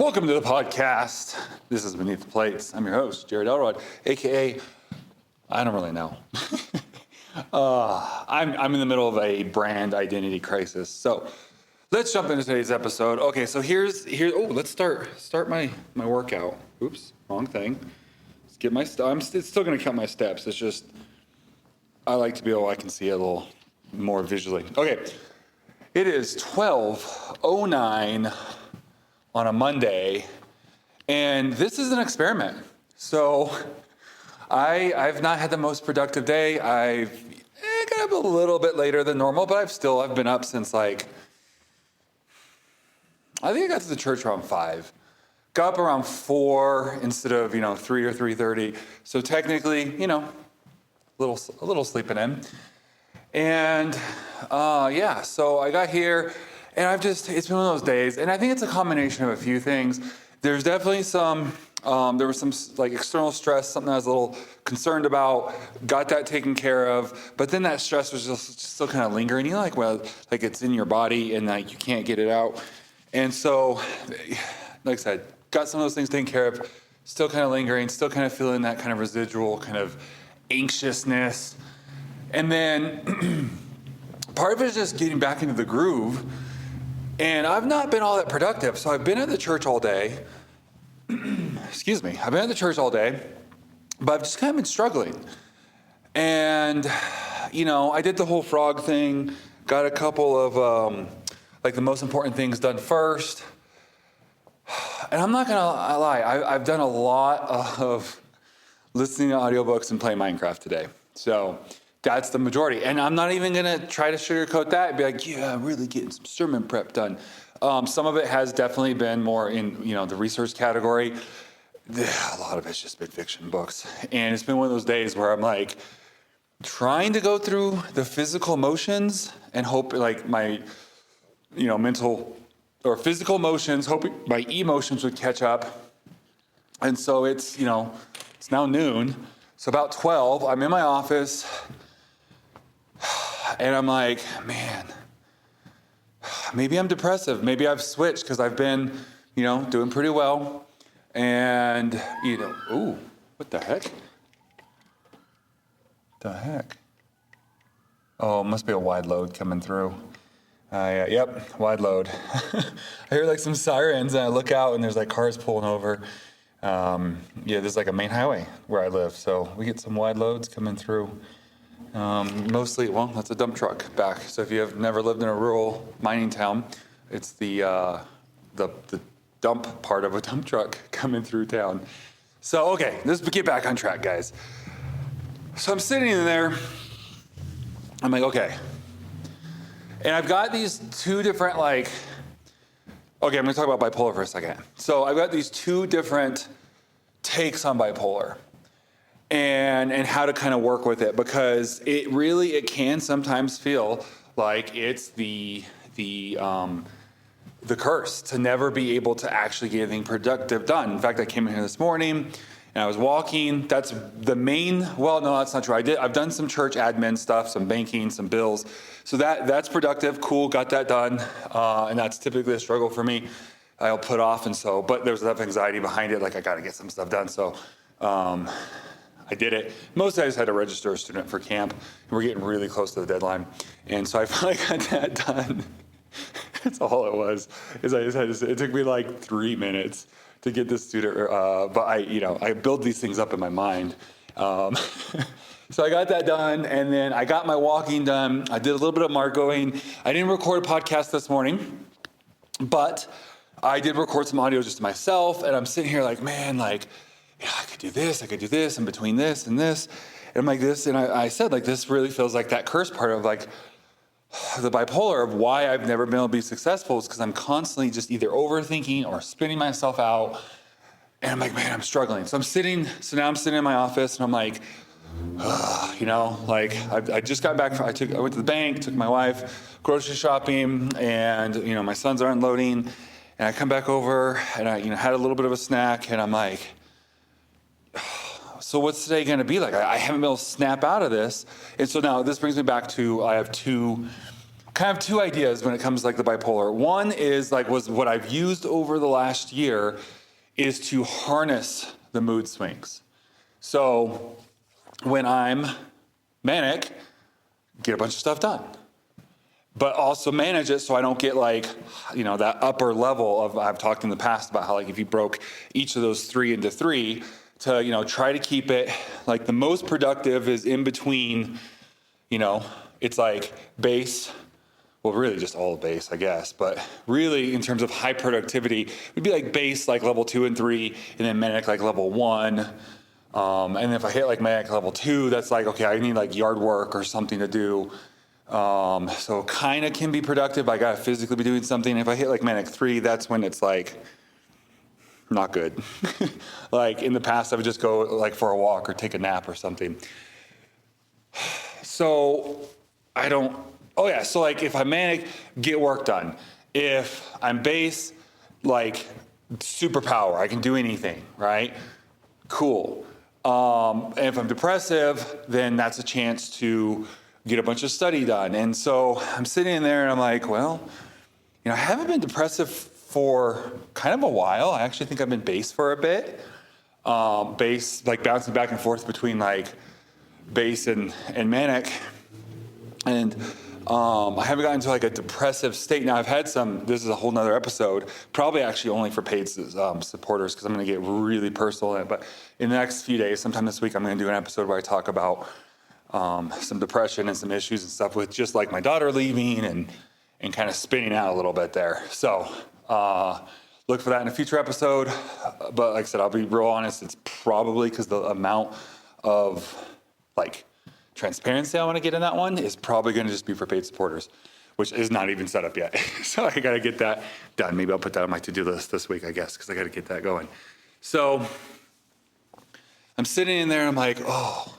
Welcome to the podcast. This is Beneath the Plates. I'm your host, Jared Elrod, aka I don't really know. I'm in the middle of a brand identity crisis. So let's jump into today's episode. Okay, so here's let's start my workout. Oops, wrong thing. Let's get my I'm still gonna count my steps. It's just I like to be able I can see it a little more visually. Okay. It is 12:09 on a Monday, and this is an experiment. So I've not had the most productive day. I've got up a little bit later than normal, but I've been up since I think I got to the church around 5. Got up around 4 instead of 3 or 3:30. So technically, a little sleeping in. And so I got here, and it's been one of those days, and I think it's a combination of a few things. There's definitely there was some external stress, something I was a little concerned about, got that taken care of, but then that stress was just still kind of lingering. It's in your body and you can't get it out. And so, like I said, got some of those things taken care of, still kind of lingering, still kind of feeling that kind of residual kind of anxiousness. And then part of it is just getting back into the groove. And I've not been all that productive. So I've been at the church all day. Excuse me. I've been at the church all day, but I've just kind of been struggling. And, I did the whole frog thing, got a couple of the most important things done first. And I'm not going to lie, I've done a lot of listening to audiobooks and playing Minecraft today. So that's the majority. And I'm not even going to try to sugarcoat that and be like, yeah, I'm really getting some sermon prep done. Some of it has definitely been more in, the research category. A lot of it's just been fiction books. And it's been one of those days where I'm trying to go through the physical motions and hope my, mental or physical motions, hoping my emotions would catch up. And so it's now noon. So about 12, I'm in my office. And I'm like, man, maybe I'm depressive. Maybe I've switched because I've been, doing pretty well. And, ooh, what the heck? Oh, it must be a wide load coming through. Yep, wide load. I hear some sirens and I look out and there's cars pulling over. There's a main highway where I live. So we get some wide loads coming through. Mostly, that's a dump truck back. So if you have never lived in a rural mining town, it's the dump part of a dump truck coming through town. So, okay, let's get back on track, guys. So I'm sitting in there. I'm like, okay. And I've got these two different, okay, I'm going to talk about bipolar for a second. So I've got these two different takes on bipolar. And how to kind of work with it, because it can sometimes feel like it's the curse to never be able to actually get anything productive done. In fact, I came in here this morning and I was walking. That's the main. Well, no, that's not true. I've done some church admin stuff, some banking, some bills. So that's productive. Cool, got that done. And that's typically a struggle for me. I'll put off, but there's enough anxiety behind it. I got to get some stuff done. So. I did it. Mostly I just had to register a student for camp, and we're getting really close to the deadline. And so I finally got that done. That's all it was. It took me 3 minutes to get this student, but I build these things up in my mind. So I got that done, and then I got my walking done. I did a little bit of margoing. I didn't record a podcast this morning, but I did record some audio just to myself, and I'm sitting here I could do this, and between this and this. And I'm like this, and I said, this really feels like that curse part of the bipolar of why I've never been able to be successful is because I'm constantly just either overthinking or spinning myself out. And I'm like, man, I'm struggling. So now I'm sitting in my office, and I'm like, I just got back. I went to the bank, took my wife grocery shopping, and, my sons are unloading. And I come back over, and I, had a little bit of a snack, and I'm like, so what's today going to be like? I haven't been able to snap out of this. And so now this brings me back to I have two kind of two ideas when it comes to like the bipolar. One is like was what I've used over the last year is to harness the mood swings. So when I'm manic, get a bunch of stuff done, but also manage it so I don't get like, that upper level of, I've talked in the past about how like if you broke each of those three into three to, try to keep it like the most productive is in between, it's like base, well, really just all base, I guess, but really in terms of high productivity, it'd be like base, like level 2 and 3, and then manic, like level 1. And if I hit like manic level 2, that's like, okay, I need like yard work or something to do. So kind of can be productive. I got to physically be doing something. If I hit like manic 3, that's when it's like not good. Like in the past, I would just go like for a walk or take a nap or something. So so like if I'm manic, get work done. If I'm base, like superpower, I can do anything, right? Cool. And if I'm depressive, then that's a chance to get a bunch of study done. And so I'm sitting in there and I'm like, well, I haven't been depressive for kind of a while. I actually think I've been base for a bit. Base, like bouncing back and forth between like base and manic. And I haven't gotten into like a depressive state. Now I've had this is a whole nother episode, probably actually only for paid supporters, because I'm going to get really personal in it. But in the next few days, sometime this week, I'm going to do an episode where I talk about some depression and some issues and stuff with just like my daughter leaving and kind of spinning out a little bit there. So look for that in a future episode. But like I said, I'll be real honest. It's probably because the amount of like transparency I want to get in that one is probably going to just be for paid supporters, which is not even set up yet. So I got to get that done. Maybe I'll put that on my to-do list this week, I guess, because I got to get that going. So I'm sitting in there and I'm like, oh,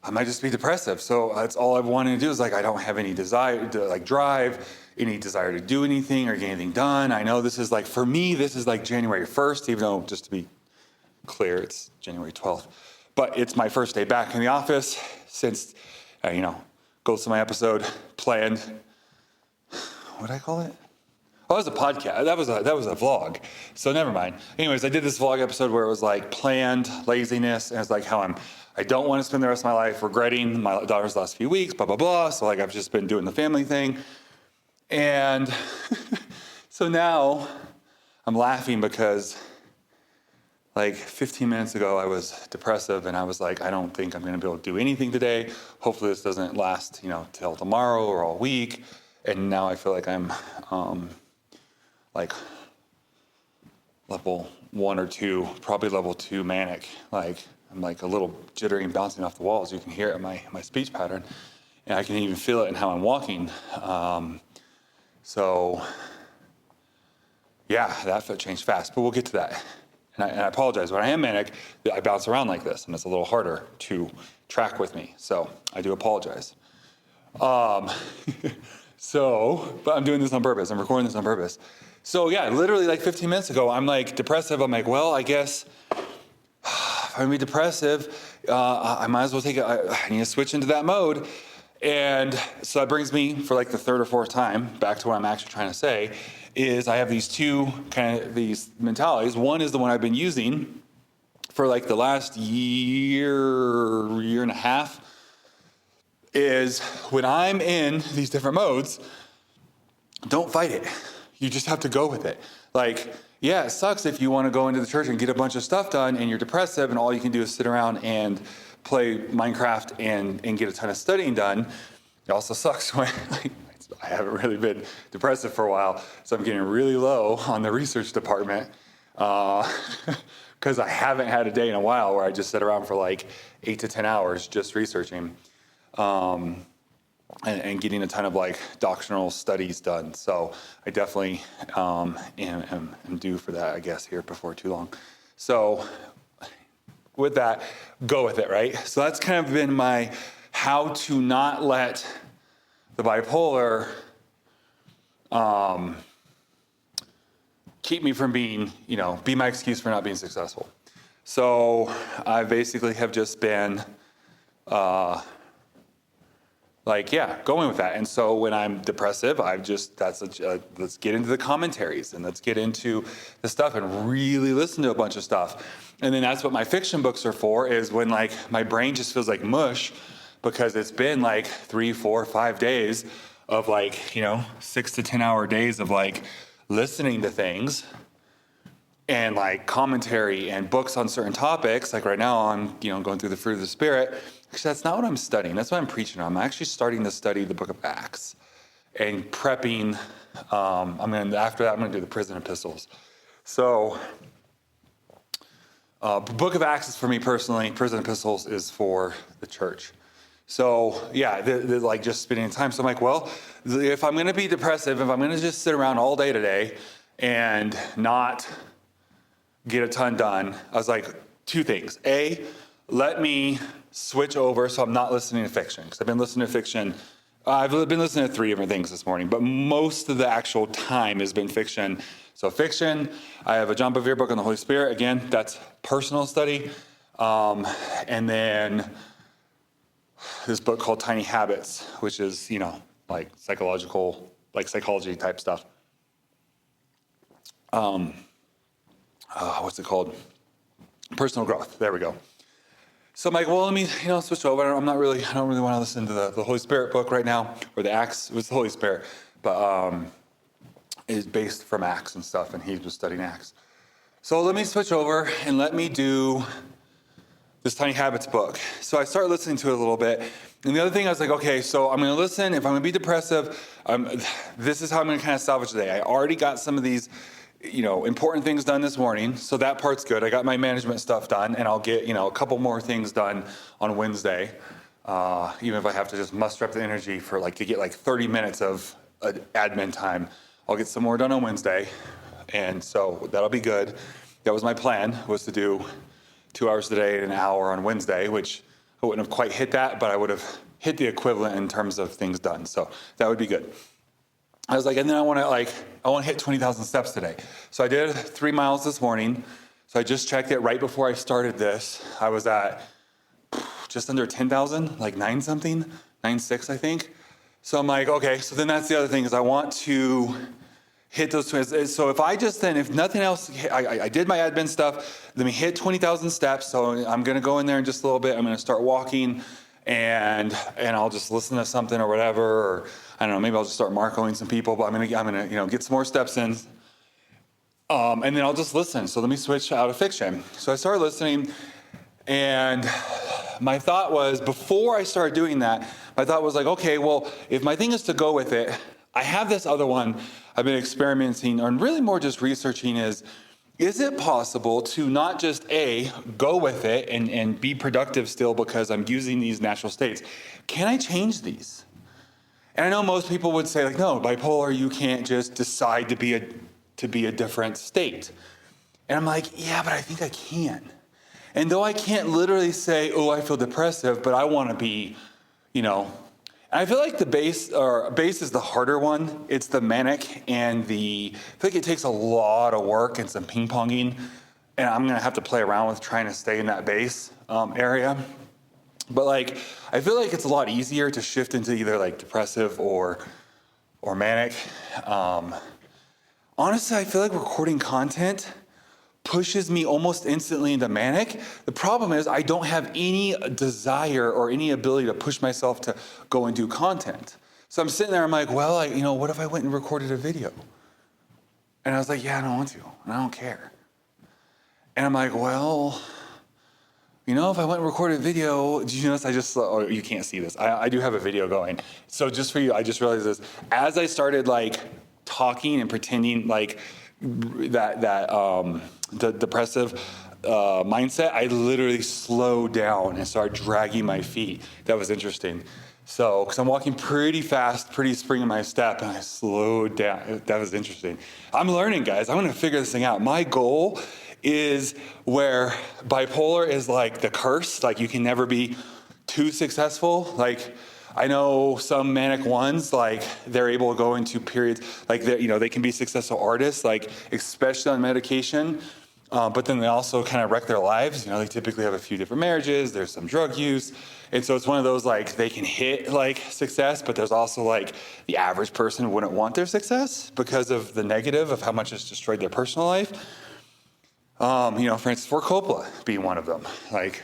I might just be depressive. So that's all I've wanted to do is like, I don't have any desire to like drive, any desire to do anything or get anything done. I know this is like, for me, this is like January 1st, even though just to be clear, it's January 12th. But it's my first day back in the office since, goes to my episode, planned, what did I call it? Oh, it was a podcast. That was a vlog. So never mind. Anyways, I did this vlog episode where it was like planned laziness. And it's like how I don't want to spend the rest of my life regretting my daughter's last few weeks, blah, blah, blah. So like I've just been doing the family thing. And so now I'm laughing because like 15 minutes ago, I was depressive and I was like, I don't think I'm going to be able to do anything today. Hopefully this doesn't last, till tomorrow or all week. And now I feel like I'm like level 1 or 2, probably level 2 manic. Like I'm like a little jittery and bouncing off the walls. You can hear it in my speech pattern. And I can even feel it in how I'm walking. So yeah, that changed fast, but we'll get to that. And I apologize. When I am manic, I bounce around like this, and it's a little harder to track with me. So I do apologize. But I'm doing this on purpose. I'm recording this on purpose. So yeah, literally like 15 minutes ago, I'm like depressive. I'm like, well, I guess if I'm gonna be depressive, I might as well I need to switch into that mode. And so that brings me for like the third or fourth time back to what I'm actually trying to say is I have these two these mentalities. One is the one I've been using for like the last year and a half is when I'm in these different modes, don't fight it. You just have to go with it. Like, yeah, it sucks if you want to go into the church and get a bunch of stuff done and you're depressive and all you can do is sit around and play Minecraft and get a ton of studying done. It also sucks when I haven't really been depressive for a while, so I'm getting really low on the research department because I haven't had a day in a while where I just sit around for like 8 to 10 hours just researching and getting a ton of like doctrinal studies done. So I definitely am due for that, I guess, here before too long. So with that, go with it, right? So that's kind of been my how to not let the bipolar keep me from being, be my excuse for not being successful. So I basically have just been like, yeah, going with that. And so when I'm depressive, let's get into the commentaries and let's get into the stuff and really listen to a bunch of stuff. And then that's what my fiction books are for, is when like my brain just feels like mush because it's been like 3, 4, 5 days of like, 6 to 10 hour days of like listening to things and like commentary and books on certain topics. Like right now I'm, going through the fruit of the Spirit. Actually, that's not what I'm studying. That's what I'm preaching on. I'm actually starting to study the book of Acts and prepping. After that, I'm going to do the prison epistles. So book of Acts is for me personally. Prison epistles is for the church. So yeah, they're like just spending time. So I'm like, well, if I'm going to be depressive, if I'm going to just sit around all day today and not get a ton done, I was like, 2 things. A, let me switch over so I'm not listening to fiction, because I've been listening to fiction. I've been listening to 3 different things this morning, but most of the actual time has been fiction. So fiction, I have a John Bevere book on the Holy Spirit. Again, that's personal study. And then this book called Tiny Habits, which is, like psychology type stuff. What's it called? Personal growth. There we go. So I'm like, well, let me, switch over. I don't really want to listen to the Holy Spirit book right now, or the Acts. It was the Holy Spirit, but it's based from Acts and stuff, and he was studying Acts. So let me switch over and let me do this Tiny Habits book. So I started listening to it a little bit. And the other thing, I was like, okay, so I'm going to listen. If I'm going to be depressive, this is how I'm going to kind of salvage the day. I already got some of these important things done this morning. So that part's good. I got my management stuff done, and I'll get, a couple more things done on Wednesday. Even if I have to just muster up the energy to get 30 minutes of admin time, I'll get some more done on Wednesday. And so that'll be good. That was my plan, was to do 2 hours a day and an hour on Wednesday, which I wouldn't have quite hit that, but I would have hit the equivalent in terms of things done. So that would be good. I was like, and then I want to hit 20,000 steps today. So I did 3 miles this morning. So I just checked it right before I started this. I was at just under 10,000, like 9-something, 9.6, I think. So I'm like, okay, so then that's the other thing, is I want to hit those 20. So if nothing else, I did my admin stuff, let me hit 20,000 steps. So I'm going to go in there in just a little bit. I'm going to start walking, and I'll just listen to something or whatever, or I don't know, maybe I'll just start marcoing some people, but I'm gonna get some more steps in, and then I'll just listen. So let me switch out of fiction. So I started listening, and my thought was, before I started doing that, my thought was like, okay, well, if my thing is to go with it, I have this other one I've been experimenting, or really more just researching, is it possible to not just go with it and be productive still because I'm using these natural states? Can I change these? And I know most people would say, like, no, bipolar, you can't just decide to be a different state. And I'm like, yeah, but I think I can. And though I can't literally say, oh, I feel depressive, but I want to be, and I feel like the base is the harder one. It's the manic and I feel like it takes a lot of work and some ping-ponging. And I'm going to have to play around with trying to stay in that base area. But I feel like it's a lot easier to shift into either depressive or manic. Honestly, I feel like recording content pushes me almost instantly into manic. The problem is I don't have any desire or any ability to push myself to go and do content. So I'm sitting there, I'm like, well, what if I went and recorded a video? And I was like, yeah, I don't want to, and I don't care. And I'm like, well, if I went and recorded a video, did you notice you can't see this. I do have a video going. So just for you, I just realized this. As I started talking and pretending the depressive mindset, I literally slowed down and started dragging my feet. That was interesting. So, because I'm walking pretty fast, pretty spring in my step, and I slowed down. That was interesting. I'm learning, guys. I'm going to figure this thing out. My goal is where bipolar is like the curse, you can never be too successful. I know some manic ones, they're able to go into periods, they can be successful artists, especially on medication. But then they also kind of wreck their lives. They typically have a few different marriages. There's some drug use. And so it's one of those, like, they can hit, like, success, but there's also, like, the average person wouldn't want their success because of the negative of how much it's destroyed their personal life. For instance, for Coppola being one of them. Like,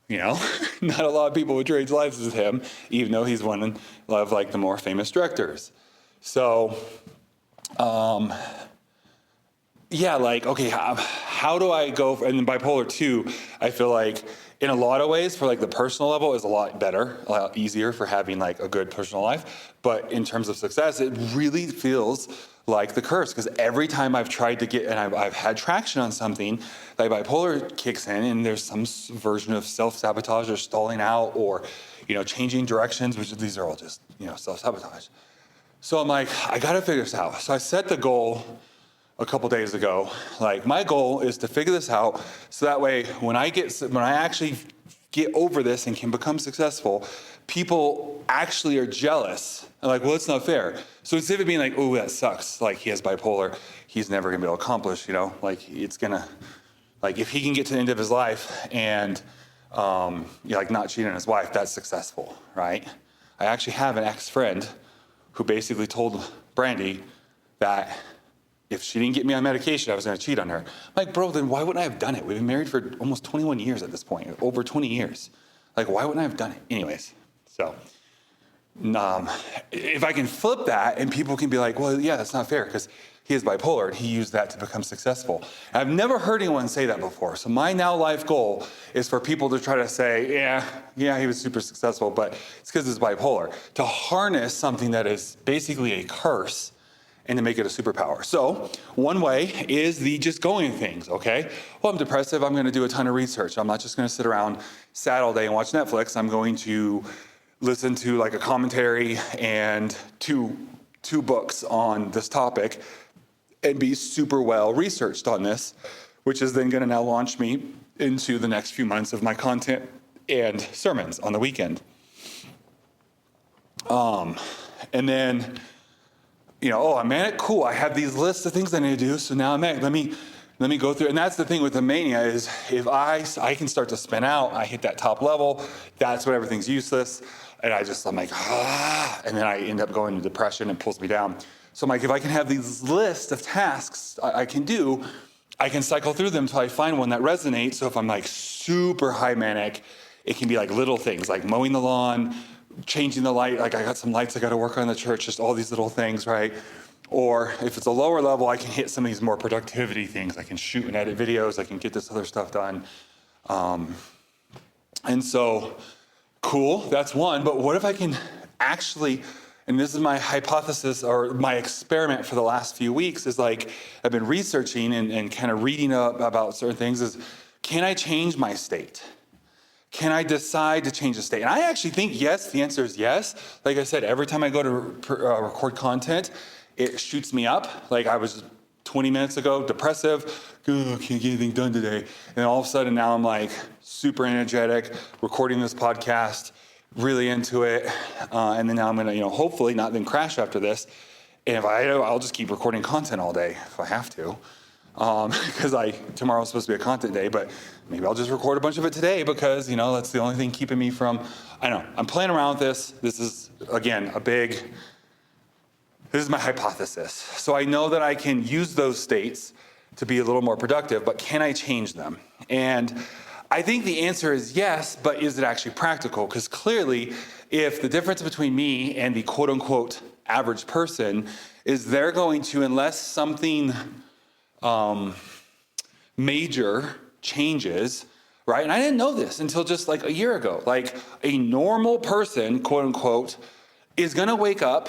not a lot of people would trade lives with him, even though he's one of, like, the more famous directors. So, okay, how do I go? And then Bipolar 2, I feel like in a lot of ways, for like the personal level, is a lot better, a lot easier for having like a good personal life. But in terms of success, it really feels like the curse, because every time I've tried to get, and I've had traction on something, like Bipolar kicks in, and there's some version of self-sabotage or stalling out or, changing directions, which these are all just, self-sabotage. So I'm like, I got to figure this out. So I set the goal a couple days ago. Like, my goal is to figure this out so that way when I actually get over this and can become successful, people actually are jealous. I'm like, well, it's not fair. So instead of being like, oh, that sucks, like he has bipolar, he's never gonna be able to accomplish, like it's gonna, like if he can get to the end of his life and like not cheating on his wife, that's successful, right? I actually have an ex-friend who basically told Brandy that if she didn't get me on medication, I was going to cheat on her. I'm like, bro, then why wouldn't I have done it? We've been married for almost 21 years at this point, over 20 years. Like, why wouldn't I have done it? Anyways, so if I can flip that and people can be like, well, yeah, that's not fair because he is bipolar and he used that to become successful. And I've never heard anyone say that before. So my now life goal is for people to try to say, yeah, he was super successful, but it's because he's bipolar. To harness something that is basically a curse and to make it a superpower. So one way is the just going things, okay? Well, I'm depressive, I'm gonna do a ton of research. I'm not just gonna sit around sad all day and watch Netflix. I'm going to listen to like a commentary and two books on this topic and be super well researched on this, which is then gonna now launch me into the next few months of my content and sermons on the weekend. And then, I'm manic, cool. I have these lists of things I need to do, so now I'm manic. Let me go through. And that's the thing with the mania is if I can start to spin out, I hit that top level, that's when everything's useless. And I'm like, and then I end up going into depression and pulls me down. So I'm like, if I can have these lists of tasks I can do, I can cycle through them until I find one that resonates. So if I'm like super high manic, it can be like little things like mowing the lawn, changing the light, like I got some lights I got to work on in the church, just all these little things, right? Or if it's a lower level, I can hit some of these more productivity things. I can shoot and edit videos. I can get this other stuff done. And so, cool, that's one. But what if I can actually, and this is my hypothesis or my experiment for the last few weeks, is like I've been researching and kind of reading up about certain things is, can I change my state? Can I decide to change the state? And I actually think yes, the answer is yes. Like I said, every time I go to record content, it shoots me up. Like I was 20 minutes ago, depressive, can't get anything done today. And all of a sudden now I'm like super energetic, recording this podcast, really into it. And then now I'm gonna, hopefully not then crash after this. And if I'll just keep recording content all day if I have to. Because tomorrow's supposed to be a content day, but maybe I'll just record a bunch of it today because, that's the only thing keeping me from, I'm playing around with this. This is, again, this is my hypothesis. So I know that I can use those states to be a little more productive, but can I change them? And I think the answer is yes, but is it actually practical? Because clearly, if the difference between me and the quote unquote average person is they're going to, unless something major changes, right? And I didn't know this until just like a year ago. Like a normal person, quote unquote, is gonna wake up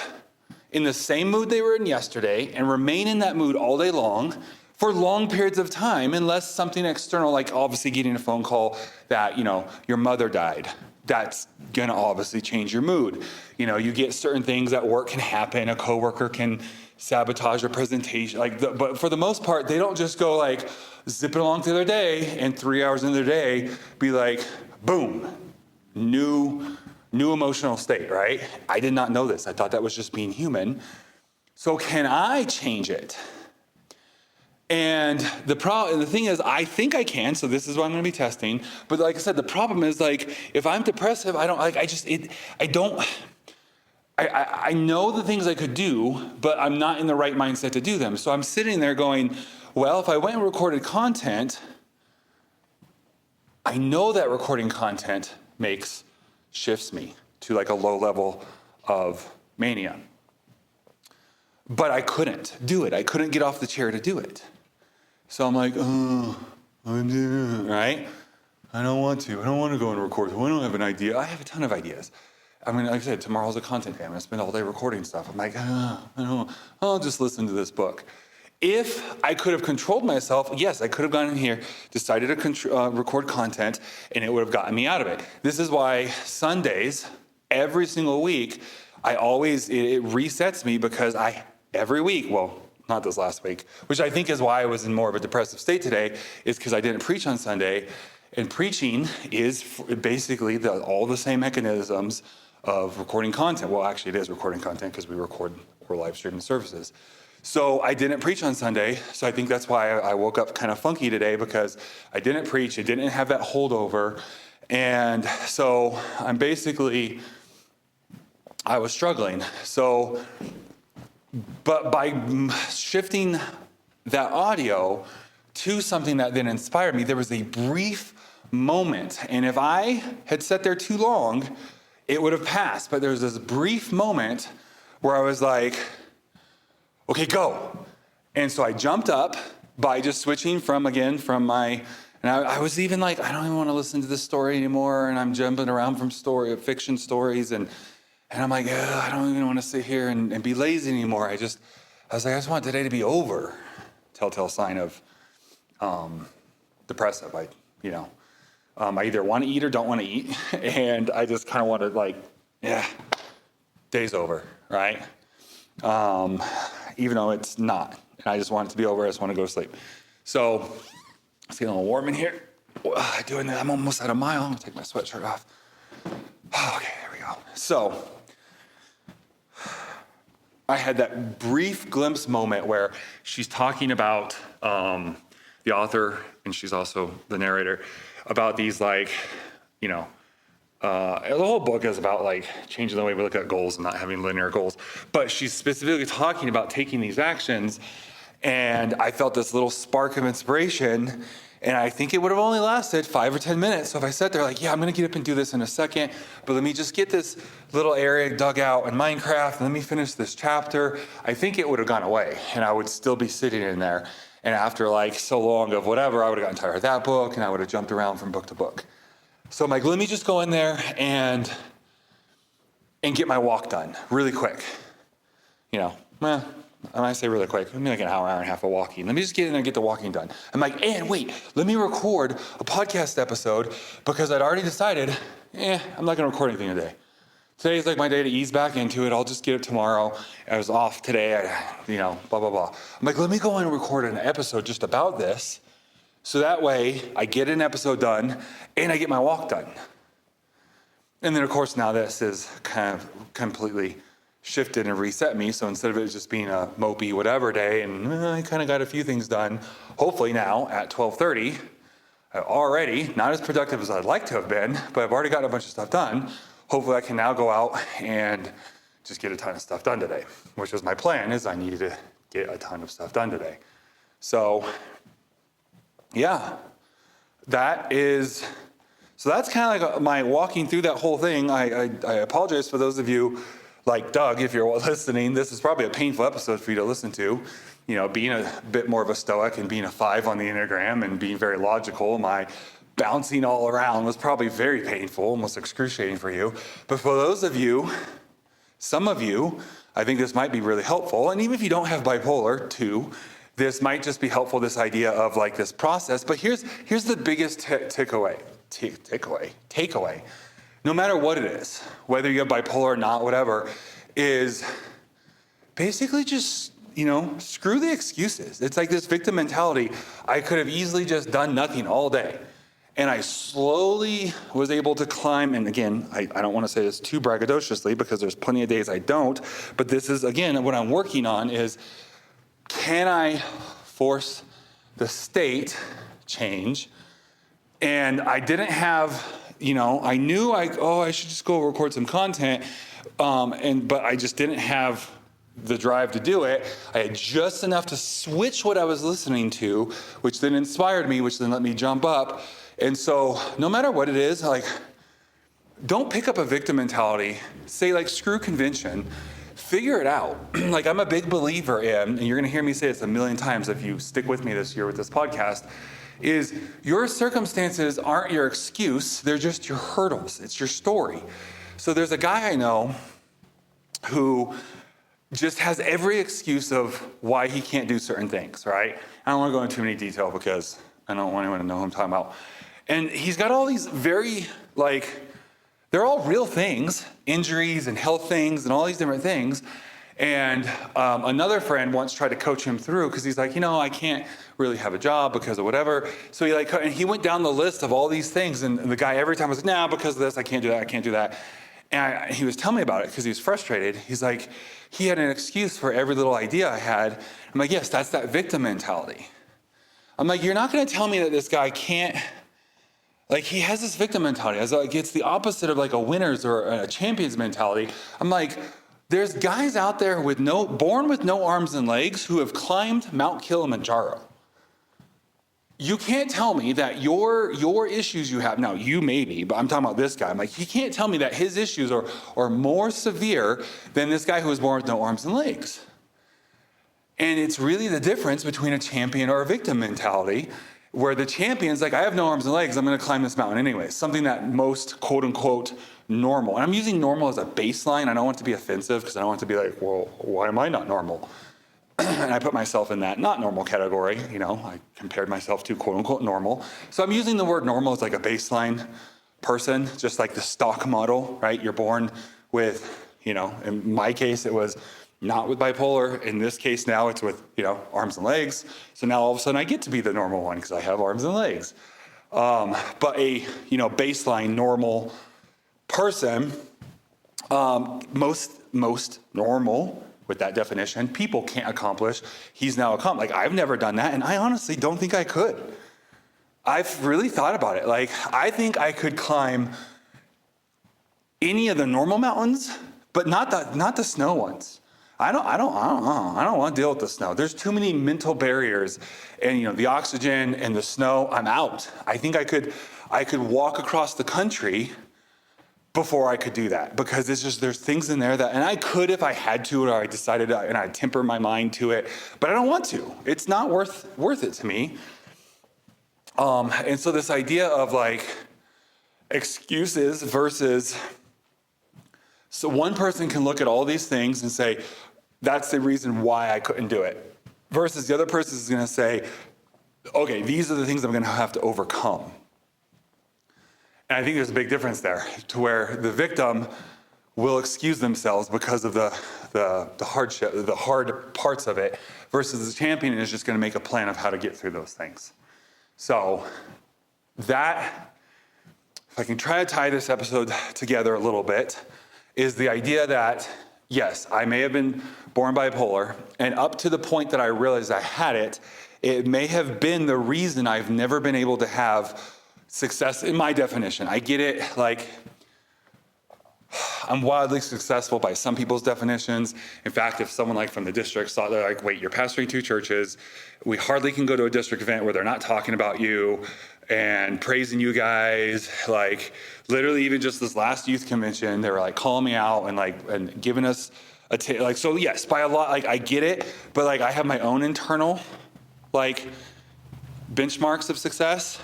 in the same mood they were in yesterday and remain in that mood all day long for long periods of time, unless something external, like obviously getting a phone call that, your mother died. That's gonna obviously change your mood. You get certain things at work can happen. A coworker can sabotage a presentation, but for the most part, they don't just go like zipping along through their day and 3 hours into their day be like, boom, new emotional state, right? I did not know this. I thought that was just being human. So can I change it? And the thing is, I think I can, so this is what I'm going to be testing. But like I said, the problem is, like, if I'm depressive, I don't, like, I know the things I could do, but I'm not in the right mindset to do them. So I'm sitting there going, well, if I went and recorded content, I know that recording content shifts me to like a low level of mania. But I couldn't do it. I couldn't get off the chair to do it. So I'm like, right? I don't want to. I don't want to go and record. I don't have an idea. I have a ton of ideas. I mean, like I said, tomorrow's a content day. I'm going to spend all day recording stuff. I'm like, I'll just listen to this book. If I could have controlled myself, yes, I could have gone in here, decided to record content, and it would have gotten me out of it. This is why Sundays, every single week, it resets me because every week, well, not this last week, which I think is why I was in more of a depressive state today, is because I didn't preach on Sunday. And preaching is basically all the same mechanisms of recording content. Well, actually, it is recording content because we're live streaming services. So I didn't preach on Sunday. So I think that's why I woke up kind of funky today, because I didn't preach. I didn't have that holdover. And so I was struggling. So, but by shifting that audio to something that then inspired me, there was a brief moment. And if I had sat there too long, it would have passed. But there was this brief moment where I was like, okay, go. And so I jumped up by just switching and I was even like, I don't even want to listen to this story anymore. And I'm jumping around from fiction stories. And I'm like, I don't even want to sit here and be lazy anymore. I just want today to be over. Telltale sign of depressive. I either want to eat or don't want to eat. And I just kind of want to day's over, right? Even though it's not. And I just want it to be over. I just want to go to sleep. So it's getting a little warm in here. Doing that, I'm almost at a mile. I'm going to take my sweatshirt off. Okay, there we go. So I had that brief glimpse moment where she's talking about the author, and she's also the narrator, about these the whole book is about changing the way we look at goals and not having linear goals. But she's specifically talking about taking these actions, and I felt this little spark of inspiration, and I think it would have only lasted 5 or 10 minutes. So if I sat there I'm going to get up and do this in a second, but let me just get this little area dug out in Minecraft, and let me finish this chapter, I think it would have gone away, and I would still be sitting in there. And after so long of whatever, I would have gotten tired of that book, and I would have jumped around from book to book. So I'm like, let me just go in there and get my walk done really quick. When I say really quick, maybe an hour and a half of walking. Let me just get in there and get the walking done. I'm like, and wait, let me record a podcast episode, because I'd already decided, I'm not going to record anything today. Today's my day to ease back into it. I'll just get it tomorrow. I was off today, blah, blah, blah. I'm like, let me go and record an episode just about this. So that way I get an episode done and I get my walk done. And then of course now this is kind of completely shifted and reset me. So instead of it just being a mopey whatever day, and I kind of got a few things done, hopefully now at 12:30, I'm already not as productive as I'd like to have been, but I've already gotten a bunch of stuff done. Hopefully I can now go out and just get a ton of stuff done today, which was my plan, is I needed to get a ton of stuff done today. So that's kind of my walking through that whole thing. I apologize for those of you like Doug, if you're listening. This is probably a painful episode for you to listen to. Being a bit more of a stoic and being a 5 on the Enneagram and being very logical, my bouncing all around was probably very painful, almost excruciating for you. But for those of you, some of you, I think this might be really helpful. And even if you don't have bipolar 2, this might just be helpful, this idea of this process. But here's the biggest takeaway. No matter what it is, whether you have bipolar or not, whatever, is basically just, screw the excuses. It's like this victim mentality. I could have easily just done nothing all day. And I slowly was able to climb. And again, I don't want to say this too braggadociously, because there's plenty of days I don't. But this is, again, what I'm working on is, can I force the state change, and I didn't have, I knew I should just go record some content, but I just didn't have the drive to do it. I had just enough to switch what I was listening to, which then inspired me, which then let me jump up. And so no matter what it is, don't pick up a victim mentality. Say screw convention. Figure it out. I'm a big believer in, and you're gonna hear me say this a million times if you stick with me this year with this podcast, is your circumstances aren't your excuse, they're just your hurdles. It's your story. So there's a guy I know who just has every excuse of why he can't do certain things, right? I don't wanna go into too many detail because I don't want anyone to know who I'm talking about. And he's got all these very, they're all real things, injuries and health things and all these different things. And another friend once tried to coach him through because he's I can't really have a job because of whatever. So he went down the list of all these things, and the guy every time was nah, because of this, I can't do that, I can't do that. And he was telling me about it because he was frustrated. He's he had an excuse for every little idea I had. I'm yes, that's that victim mentality. I'm you're not going to tell me that this guy can't, he has this victim mentality. It's the opposite of a winner's or a champion's mentality. I'm there's guys out there born with no arms and legs who have climbed Mount Kilimanjaro. You can't tell me that your issues you have, now you maybe, but I'm talking about this guy. He can't tell me that his issues are more severe than this guy who was born with no arms and legs. And it's really the difference between a champion or a victim mentality, where the champion's I have no arms and legs, I'm gonna climb this mountain anyway. Something that most quote unquote normal, and I'm using normal as a baseline. I don't want it to be offensive because I don't want it to be well, why am I not normal? And I put myself in that not normal category. I compared myself to quote unquote normal. So I'm using the word normal as a baseline person, just the stock model, right? You're born with, in my case, it was not with bipolar. In this case now it's with, arms and legs. So now all of a sudden I get to be the normal one because I have arms and legs. But a, baseline normal person, most normal, with that definition, people can't accomplish. He's now accomplished. I've never done that, and I honestly don't think I could. I've really thought about it. I think I could climb any of the normal mountains, but not the snow ones. I don't want to deal with the snow. There's too many mental barriers, and the oxygen and the snow. I'm out. I think I could walk across the country before I could do that, because there's things in there that, and I could if I had to, or I decided, and I temper my mind to it, but I don't want to. It's not worth it to me. And so this idea of excuses versus, so one person can look at all these things and say, that's the reason why I couldn't do it. Versus the other person is going to say, okay, these are the things I'm going to have to overcome. And I think there's a big difference there, to where the victim will excuse themselves because of the hardship, the hard parts of it, versus the champion is just going to make a plan of how to get through those things. So that, if I can try to tie this episode together a little bit, is the idea that, yes, I may have been born bipolar, and up to the point that I realized I had it, it may have been the reason I've never been able to have success in my definition. I get it, I'm wildly successful by some people's definitions. In fact, if someone from the district saw, they're wait, you're pastoring 2 churches, we hardly can go to a district event where they're not talking about you and praising you guys. Literally even just this last youth convention, they were calling me out and giving us so yes, by a lot, I get it, but I have my own internal benchmarks of success.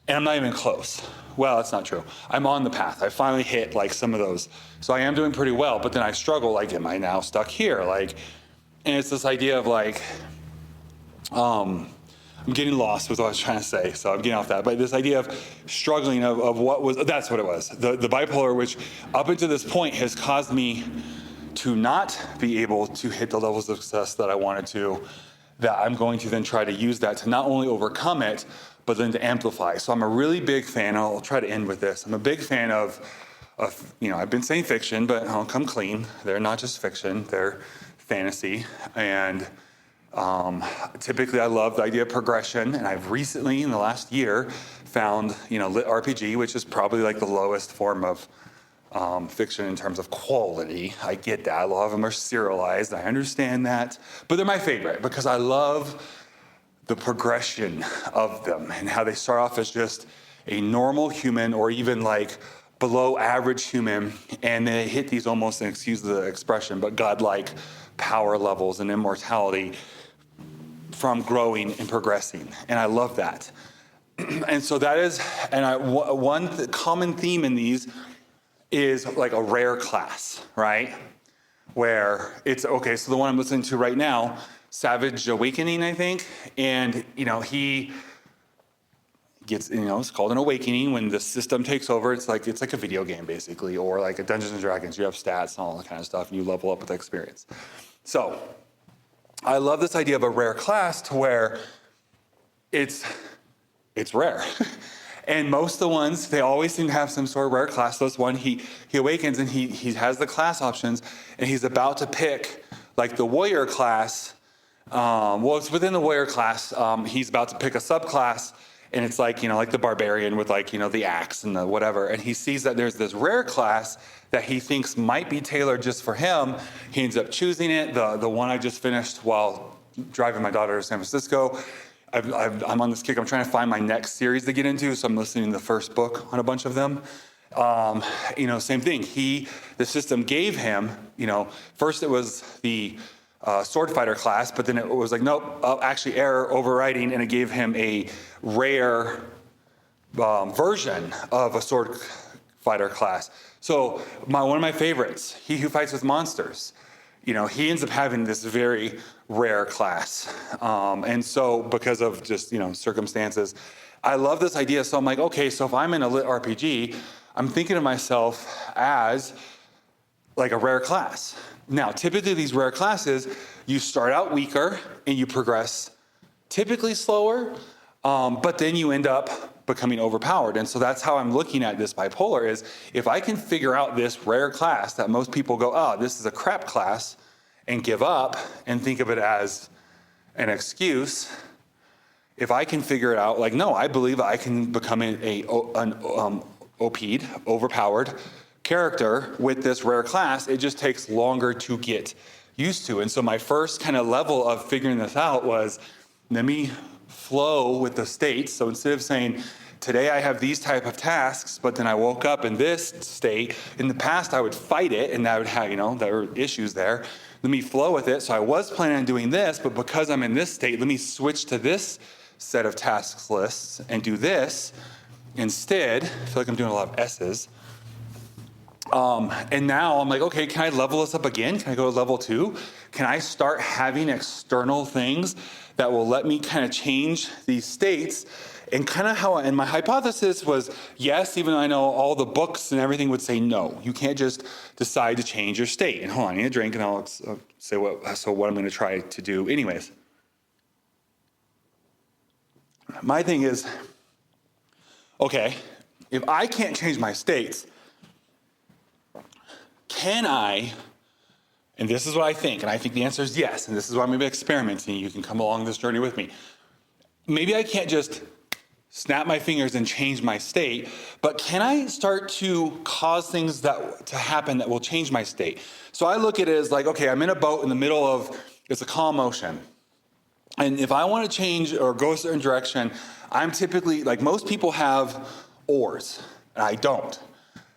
And I'm not even close. Well, that's not true. I'm on the path. I finally hit some of those. So I am doing pretty well, but then I struggle, am I now stuck here? And it's this idea of I'm getting lost with what I was trying to say, so I'm getting off that. But this idea of struggling of what was, that's what it was. The bipolar, which up until this point has caused me to not be able to hit the levels of success that I wanted to, that I'm going to then try to use that to not only overcome it, but then to amplify. So I'm a really big fan, I'll try to end with this. I'm a big fan of I've been saying fiction, but I'll come clean. They're not just fiction, they're fantasy. And Typically, I love the idea of progression, and I've recently, in the last year, found, lit RPG, which is probably like the lowest form of fiction in terms of quality. I get that. A lot of them are serialized. I understand that. But they're my favorite because I love the progression of them and how they start off as just a normal human or even like below average human, and they hit these almost, and excuse the expression, but godlike power levels and immortality from growing and progressing. And I love that. And so that is, one common theme in these is like a rare class, right? Where it's, okay, so the one I'm listening to right now, Savage Awakening, I think, and, he gets, it's called an awakening when the system takes over. It's like a video game, basically, or like a Dungeons and Dragons. You have stats and all that kind of stuff, and you level up with experience. So I love this idea of a rare class to where it's rare. And most of the ones, they always seem to have some sort of rare class. So this one, he awakens and he has the class options, and he's about to pick like the warrior class. It's within the warrior class. He's about to pick a subclass, and it's like, like the barbarian with like, the axe and the whatever. And he sees that there's this rare class that he thinks might be tailored just for him. He ends up choosing it. The one I just finished while driving my daughter to San Francisco. I'm on this kick. I'm trying to find my next series to get into, so I'm listening to the first book on a bunch of them. Same thing. The system gave him, first it was the sword fighter class, but then it was like, nope, actually error overriding, and it gave him a rare version of a sword fighter class. So one of my favorites, he who fights with monsters. He ends up having this very rare class. And so because of just, circumstances, I love this idea. So I'm like, okay, so if I'm in a lit RPG, I'm thinking of myself as like a rare class. Now, typically these rare classes, you start out weaker and you progress typically slower, but then you end up becoming overpowered. And so that's how I'm looking at this bipolar is if I can figure out this rare class that most people go, oh, this is a crap class, and give up and think of it as an excuse. If I can figure it out, like, no, I believe I can become an OP'd, overpowered character with this rare class. It just takes longer to get used to. And so my first kind of level of figuring this out was, let me flow with the states. So instead of saying, today I have these type of tasks, but then I woke up in this state. In the past, I would fight it, and that would have, there were issues there. Let me flow with it. So I was planning on doing this, but because I'm in this state, let me switch to this set of tasks lists and do this instead. I feel like I'm doing a lot of S's. And now I'm like, okay, can I level this up again? Can I go to level 2? Can I start having external things that will let me kind of change these states? And kind of and my hypothesis was, yes, even though I know all the books and everything would say no, you can't just decide to change your state. And hold on, I need a drink and I'll say what I'm going to try to do anyways. My thing is, okay, if I can't change my states, can I, and this is what I think, and I think the answer is yes, and this is why I'm going to be experimenting. You can come along this journey with me. Maybe I can't just snap my fingers and change my state, but can I start to cause things to happen that will change my state? So I look at it as like, okay, I'm in a boat in the middle of, it's a calm ocean. And if I want to change or go a certain direction, I'm typically, like most people have oars, and I don't.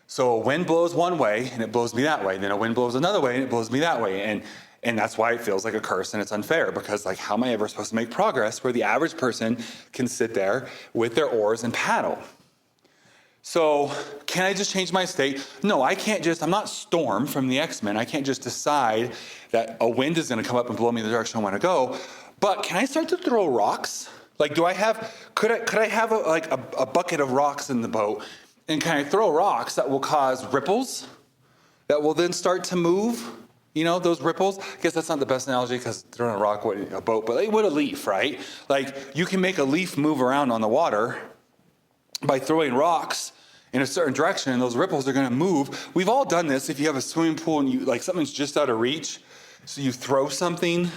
So a wind blows one way, and it blows me that way. Then a wind blows another way, and it blows me that way. And that's why it feels like a curse and it's unfair, because like, how am I ever supposed to make progress where the average person can sit there with their oars and paddle? So can I just change my state? No, I can't I'm not Storm from the X-Men. I can't just decide that a wind is going to come up and blow me in the direction I want to go. But can I start to throw rocks? Like, could I have a bucket of rocks in the boat? And can I throw rocks that will cause ripples that will then start to move? Those ripples. I guess that's not the best analogy because throwing a rock with a boat, but like with a leaf, right? Like you can make a leaf move around on the water by throwing rocks in a certain direction, and those ripples are going to move. We've all done this. If you have a swimming pool and something's just out of reach, so you throw something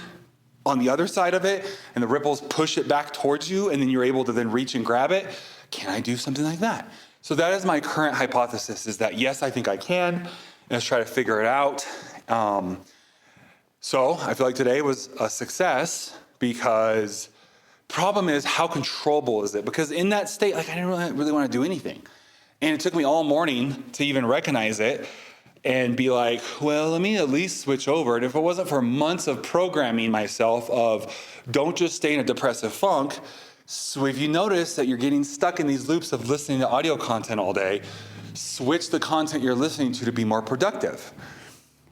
on the other side of it and the ripples push it back towards you and then you're able to then reach and grab it. Can I do something like that? So that is my current hypothesis, is that yes, I think I can. Let's try to figure it out. So I feel like today was a success, because problem is, how controllable is it? Because in that state, like, I didn't really want to do anything. And it took me all morning to even recognize it and be like, well, let me at least switch over. And if it wasn't for months of programming myself of don't just stay in a depressive funk. So if you notice that you're getting stuck in these loops of listening to audio content all day, switch the content you're listening to be more productive.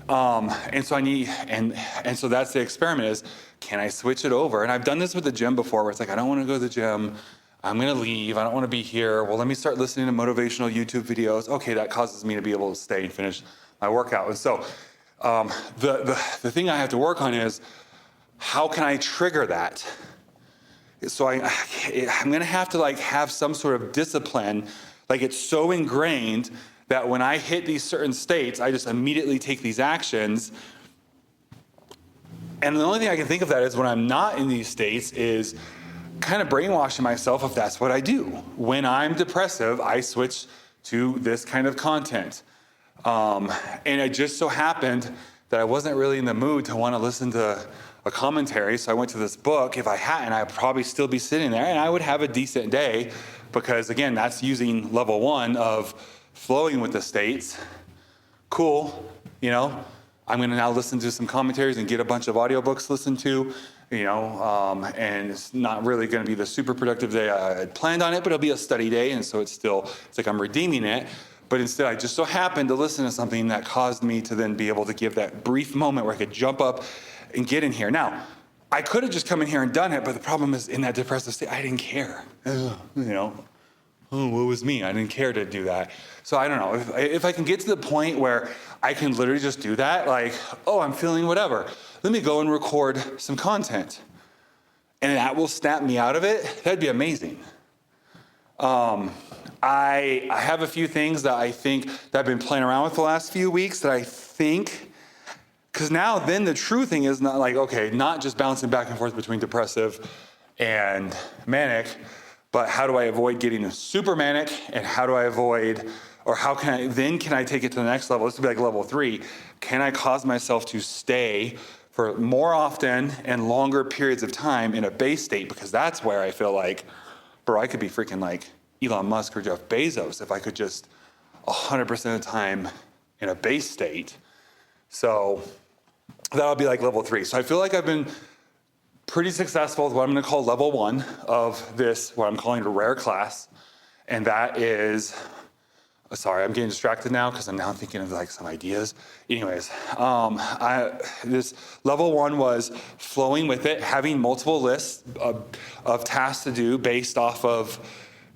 And so that's the experiment, is can I switch it over? And I've done this with the gym before, where it's like, I don't want to go to the gym. I'm going to leave. I don't want to be here. Well, let me start listening to motivational YouTube videos. Okay, that causes me to be able to stay and finish my workout. And so the thing I have to work on is, how can I trigger that? So I'm going to have to like have some sort of discipline. Like, it's so ingrained that when I hit these certain states, I just immediately take these actions. And the only thing I can think of that is, when I'm not in these states, is kind of brainwashing myself if that's what I do. When I'm depressive, I switch to this kind of content. And it just so happened that I wasn't really in the mood to want to listen to a commentary, so I went to this book. If I hadn't, I'd probably still be sitting there, and I would have a decent day, because again, that's using level 1 of flowing with the states. Cool, I'm gonna now listen to some commentaries and get a bunch of audiobooks to listen to, and it's not really gonna be the super productive day I had planned on it, but it'll be a study day, and so it's like I'm redeeming it. But instead, I just so happened to listen to something that caused me to then be able to give that brief moment where I could jump up and get in here. Now, I could have just come in here and done it, but the problem is, in that depressive state, I didn't care. What was me? I didn't care to do that. So I don't know, if I can get to the point where I can literally just do that, like, oh, I'm feeling whatever, let me go and record some content, and that will snap me out of it, that'd be amazing. I have a few things that I think that I've been playing around with the last few weeks that I think, because now then the true thing is not like, okay, not just bouncing back and forth between depressive and manic, but how do I avoid getting super manic, and how do I avoid, or how can I take it to the next level? This would be like level 3. Can I cause myself to stay for more often and longer periods of time in a base state? Because that's where I feel like, bro, I could be freaking like Elon Musk or Jeff Bezos if I could just 100% of the time in a base state. So that'll be like level 3. So I feel like I've been pretty successful with what I'm going to call level 1 of this, what I'm calling a rare class. And that is, sorry, I'm getting distracted now because I'm now thinking of like some ideas. Anyways, this level 1 was flowing with it, having multiple lists of tasks to do based off of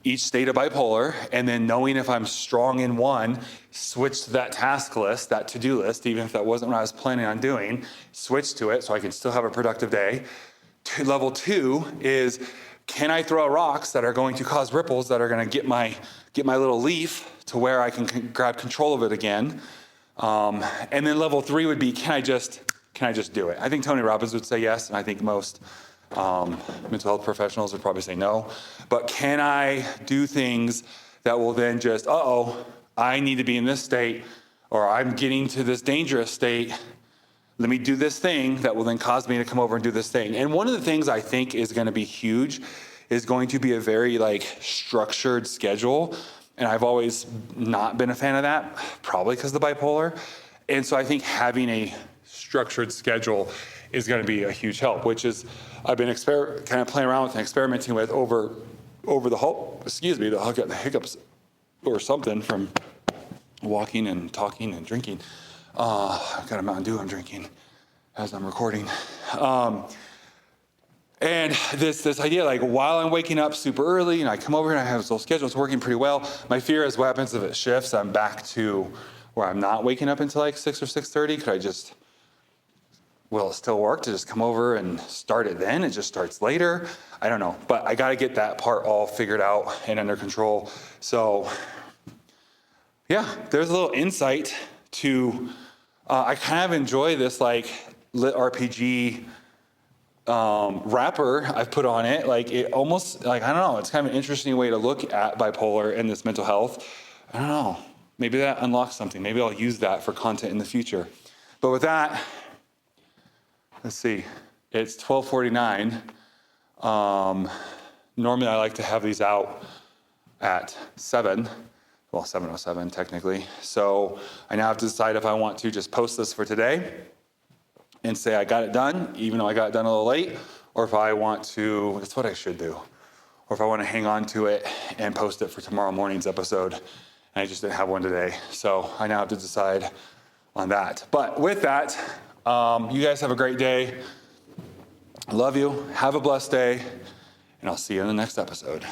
each state of bipolar, and then knowing if I'm strong in one, switch to that task list, that to-do list, even if that wasn't what I was planning on doing, switch to it so I can still have a productive day. Level 2 is, can I throw rocks that are going to cause ripples that are going to get my little leaf to where I can grab control of it again? And then level 3 would be, can I just do it? I think Tony Robbins would say yes, and I think most mental health professionals would probably say no. But can I do things that will then just, I need to be in this state, or I'm getting to this dangerous state. Let me do this thing that will then cause me to come over and do this thing. And one of the things I think is going to be huge is going to be a very structured schedule. And I've always not been a fan of that, probably because of the bipolar. And so I think having a structured schedule is going to be a huge help, which is I've been kind of playing around with and experimenting with over the hiccups or something from walking and talking and drinking. I've got a Mountain Dew I'm drinking as I'm recording. And this idea, while I'm waking up super early and I come over and I have this little schedule, it's working pretty well. My fear is what happens if it shifts, I'm back to where I'm not waking up until 6 or 6:30. Will it still work to just come over and start it then? It just starts later? I don't know, but I got to get that part all figured out and under control. So yeah, there's a little insight to, I kind of enjoy this lit RPG wrapper I've put on it. Like it almost, like, I don't know, it's kind of an interesting way to look at bipolar and this mental health. I don't know, maybe that unlocks something. Maybe I'll use that for content in the future. But with that, let's see, it's 12:49. Normally I like to have these out at 7, well, 7:07 technically. So I now have to decide if I want to just post this for today and say I got it done, even though I got it done a little late, or if I want to, that's what I should do, or if I want to hang on to it and post it for tomorrow morning's episode, and I just didn't have one today. So I now have to decide on that. But with that, you guys have a great day. I love you. Have a blessed day, and I'll see you in the next episode.